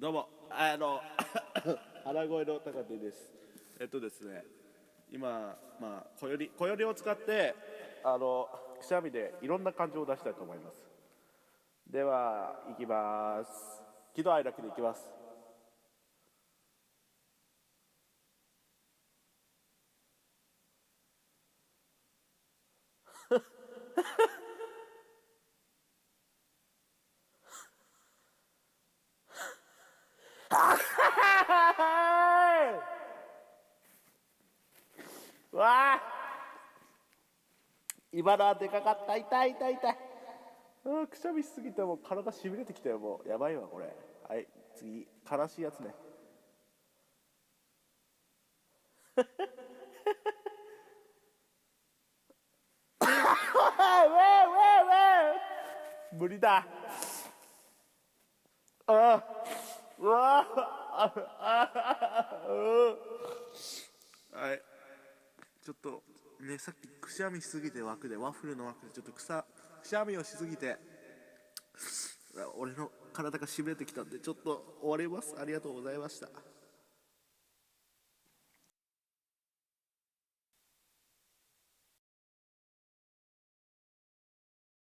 どうも、腹声の高手です。ですね、今、小よりを使って、くしゃみでいろんな感情を出したいと思います。では、いきます。喜怒哀楽でいきます。わあ、今のはでかかった。痛い痛い痛い。くしゃみしすぎてもう体しびれてきたよ。もうやばいわこれ。はい、次、悲しいやつね。無理だ。うわはい、ちょっとね、さっきくしゃみしすぎて枠で、ワッフルの枠でちょっとくしゃみをしすぎて俺の体がしびれてきたんで、ちょっと終わります。ありがとうございました。